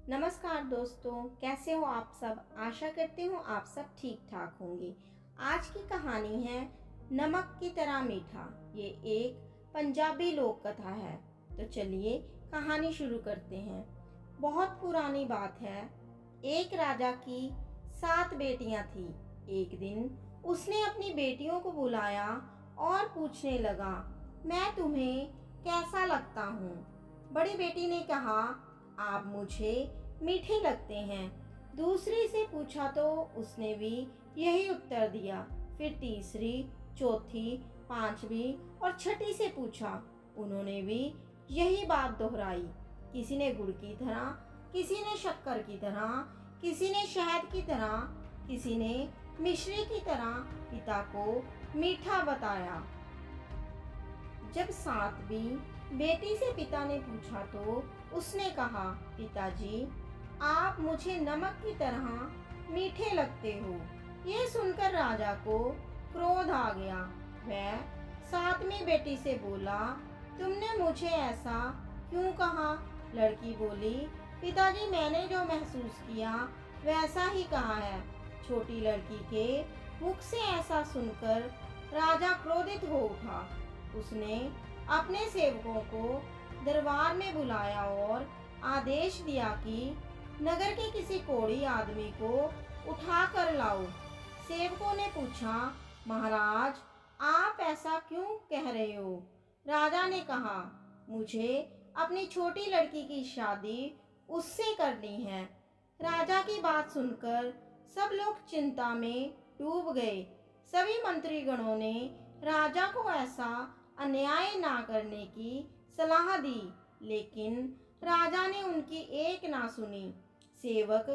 नमस्कार दोस्तों, कैसे हो आप सब। आशा करती हूँ आप सब ठीक ठाक होंगे। आज की कहानी है नमक की तरह मीठा। ये एक पंजाबी लोक कथा है। तो चलिए कहानी शुरू करते हैं। बहुत पुरानी बात है। एक राजा की 7 बेटियां थी। एक दिन उसने अपनी बेटियों को बुलाया और पूछने लगा, मैं तुम्हें कैसा लगता हूँ। बड़ी बेटी ने कहा, आप मुझे मीठे लगते हैं। दूसरी से पूछा तो उसने भी यही उत्तर दिया। फिर तीसरी, चौथी, पांचवी और छठी से पूछा, उन्होंने भी यही बात दोहराई। किसी ने गुड़ की तरह, किसी ने शक्कर की तरह, किसी ने शहद की तरह, किसी ने मिश्री की तरह पिता को मीठा बताया। जब सातवीं बेटी से पिता ने पूछा तो उसने कहा, पिताजी, आप मुझे नमक की तरह मीठे लगते हो। यह सुनकर राजा को क्रोध आ गया। वह 7वीं बेटी से बोला, तुमने मुझे ऐसा क्यों कहा। लड़की बोली, पिताजी, मैंने जो महसूस किया वैसा ही कहा है। छोटी लड़की के मुख से ऐसा सुनकर राजा क्रोधित हो उठा। उसने अपने सेवकों को दरबार में बुलाया और आदेश दिया कि नगर के किसी कोढ़ी आदमी को उठा कर लाओ। सेवकों ने पूछा, महाराज, आप ऐसा क्यों कह रहे हो। राजा ने कहा, मुझे अपनी छोटी लड़की की शादी उससे करनी है। राजा की बात सुनकर सब लोग चिंता में डूब गए। सभी मंत्रीगणों ने राजा को ऐसा अन्याय ना करने की सलाह दी, लेकिन राजा ने उनकी एक ना सुनी। सेवक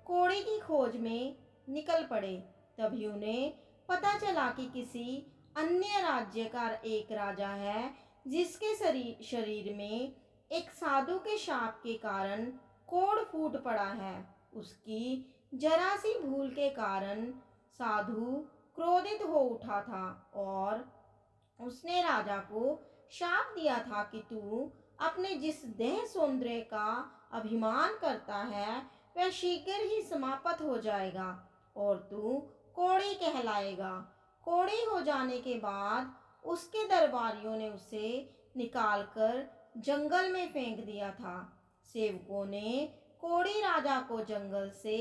कोड़ी की खोज में निकल पड़े। तभी उन्हें पता चला कि किसी अन्य राज्य का एक राजा है जिसके शरीर में एक साधु के शाप के कारण कोढ़ फूट पड़ा है। उसकी जरा सी भूल के कारण साधु क्रोधित हो उठा था और उसने राजा को शाप दिया था कि तू अपने जिस देह सौंदर्य का अभिमान करता है वह शीघ्र ही समाप्त हो जाएगा और तू कोढ़ी कहलाएगा। कोढ़ी हो जाने के बाद उसके दरबारियों ने उसे निकालकर जंगल में फेंक दिया था। सेवकों ने कोढ़ी राजा को जंगल से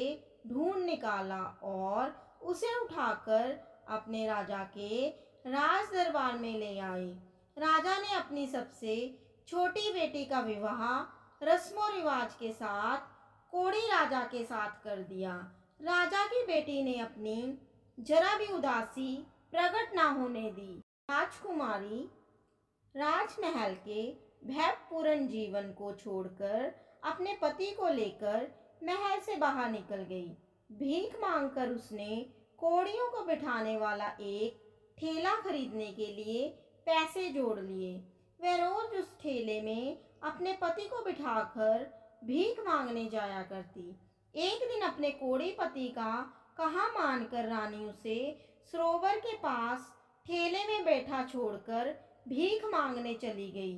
ढूंढ निकाला और उसे उठाकर अपने राजा के राज दरबार में ले आए। राजा ने अपनी सबसे छोटी बेटी का विवाह रस्मों रिवाज के साथ कोढ़ी राजा के साथ कर दिया। राजा की बेटी ने अपनी जरा भी उदासी प्रकट ना होने दी। राजकुमारी राजमहल के भयपूर्ण जीवन को छोड़कर अपने पति को लेकर महल से बाहर निकल गई। भीख मांगकर उसने कोढ़ियों को बिठाने वाला एक ठेला खरीदने के लिए पैसे जोड़ लिए। वह रोज उस ठेले में अपने पति को बिठाकर भीख मांगने जाया करती। एक दिन अपने कोढ़ी पति का कहा मानकर रानी उसे सरोवर के पास ठेले में बैठा छोड़कर भीख मांगने चली गई।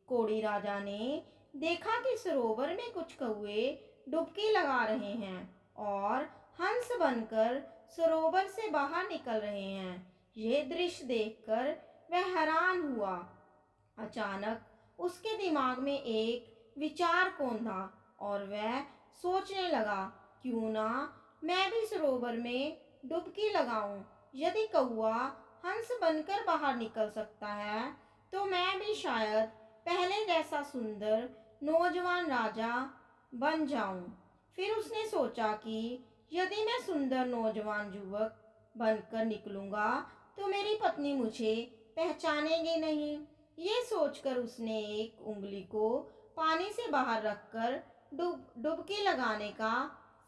कोढ़ी राजा ने देखा कि सरोवर में कुछ कौवे डुबकी लगा रहे हैं और हंस बनकर सरोवर से बाहर निकल रहे हैं। यह दृश्य देखकर वह हैरान हुआ। अचानक उसके दिमाग में एक विचार कौंधा और वह सोचने लगा, क्यों ना मैं भी सरोवर में डुबकी लगाऊं। यदि कौवा हंस बनकर बाहर निकल सकता है तो मैं भी शायद पहले जैसा सुंदर नौजवान राजा बन जाऊं। फिर उसने सोचा कि यदि मैं सुंदर नौजवान युवक बनकर निकलूंगा तो मेरी पत्नी मुझे पहचानेगी नहीं। ये सोचकर उसने एक उंगली को पानी से बाहर रखकर डुबकी लगाने का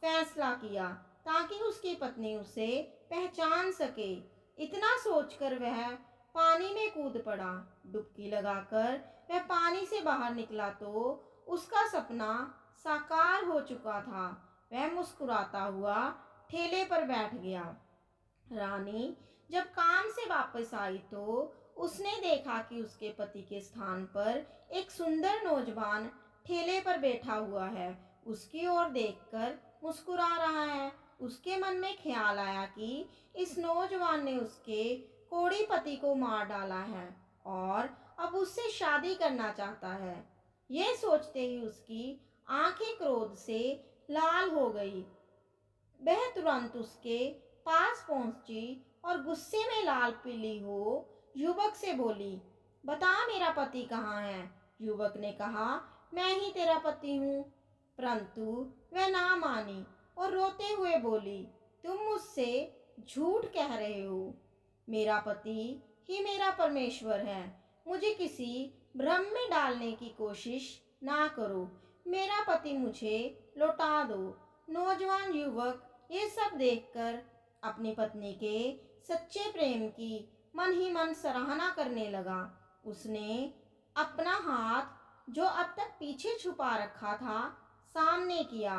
फैसला किया ताकि उसकी पत्नी उसे पहचान सके। इतना सोचकर वह पानी में कूद पड़ा। डुबकी लगाकर वह पानी से बाहर निकला तो उसका सपना साकार हो चुका था। वह मुस्कुराता हुआ ठेले पर बैठ गया। रानी जब काम से वापस आई तो उसने देखा कि उसके पति के स्थान पर एक सुंदर नौजवान ठेले पर बैठा हुआ है। उसकी ओर देखकर मुस्कुरा रहा है। उसके मन में ख्याल आया कि इस नौजवान ने उसके कोढ़ी पति को मार डाला है और अब उससे शादी करना चाहता है। यह सोचते ही उसकी आंखें क्रोध से लाल हो गई। वह तुरंत उसके पास पहुंची और गुस्से में लाल पीली हो युवक से बोली, बता मेरा पति कहाँ है। युवक ने कहा, मैं ही तेरा पति हूँ। परंतु वह ना मानी और रोते हुए बोली, तुम मुझसे झूठ कह रहे हो। मेरा पति ही मेरा परमेश्वर है। मुझे किसी भ्रम में डालने की कोशिश ना करो। मेरा पति मुझे लौटा दो। नौजवान युवक ये सब देखकर अपनी पत्नी के सच्चे प्रेम की मन ही मन सराहना करने लगा। उसने अपना हाथ जो अब तक पीछे छुपा रखा था सामने किया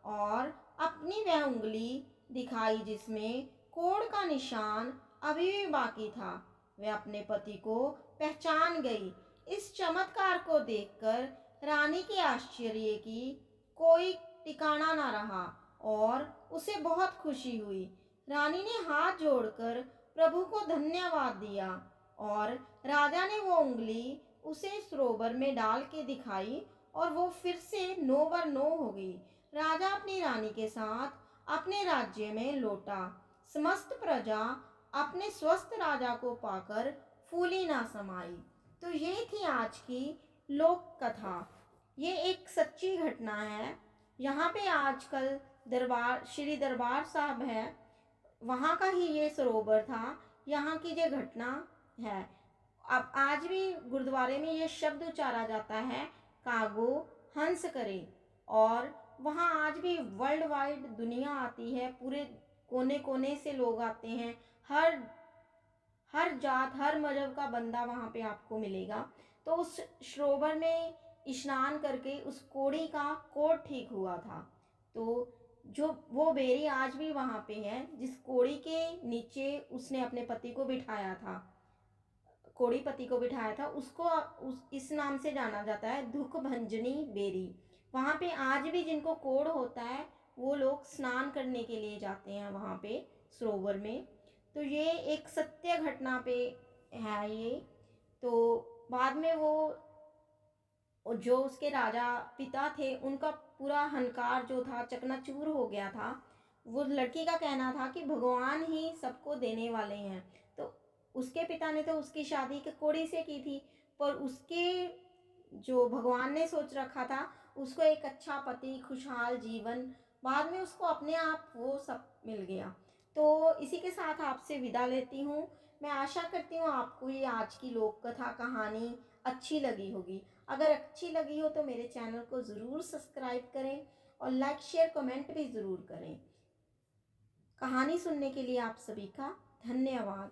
और अपनी वह उंगली दिखाई जिसमें कोढ़ का निशान अभी भी बाकी था। वह अपने पति को पहचान गई। इस चमत्कार को देखकर रानी के आश्चर्य की कोई ठिकाना ना रहा और उसे बहुत खुशी हुई। रानी ने हाथ जोड़कर प्रभु को धन्यवाद दिया और राजा ने वो उंगली उसे सरोवर में डाल के दिखाई और वो फिर से 9 हो गई। राजा अपनी रानी के साथ अपने राज्य में लौटा। समस्त प्रजा अपने स्वस्थ राजा को पाकर फूली ना समाई। तो ये थी आज की लोक कथा। ये एक सच्ची घटना है। यहाँ पे आजकल दरबार श्री दरबार साहब है, वहाँ का ही ये सरोवर था। यहाँ की ये घटना है। अब आज भी गुरुद्वारे में ये शब्द उच्चारा जाता है, कागो हंस करे। और वहाँ आज भी वर्ल्ड वाइड दुनिया आती है, पूरे कोने कोने से लोग आते हैं। हर जात हर मजहब का बंदा वहाँ पे आपको मिलेगा। तो उस सरोवर में स्नान करके उस कोढ़ी का कोढ़ ठीक हुआ था। तो जो वो बेरी आज भी वहाँ पे है, जिस कोढ़ी के नीचे उसने अपने पति को बिठाया था, कोढ़ी पति को बिठाया था, उसको इस नाम से जाना जाता है, दुख भंजनी बेरी। वहाँ पे आज भी जिनको कोढ़ होता है वो लोग स्नान करने के लिए जाते हैं वहाँ पे सरोवर में। तो ये एक सत्य घटना पे है ये। तो बाद में वो जो उसके राजा पिता थे उनका पूरा हंकार जो था चकनाचूर हो गया था। वो लड़की का कहना था कि भगवान ही सबको देने वाले हैं। तो उसके पिता ने तो उसकी शादी कोढ़ी से की थी, पर उसके जो भगवान ने सोच रखा था उसको एक अच्छा पति, खुशहाल जीवन, बाद में उसको अपने आप वो सब मिल गया। तो इसी के साथ आपसे विदा लेती हूँ। मैं आशा करती हूँ आपको ये आज की लोक कथा कहानी अच्छी लगी होगी। अगर अच्छी लगी हो तो मेरे चैनल को ज़रूर सब्सक्राइब करें और लाइक शेयर कमेंट भी ज़रूर करें। कहानी सुनने के लिए आप सभी का धन्यवाद।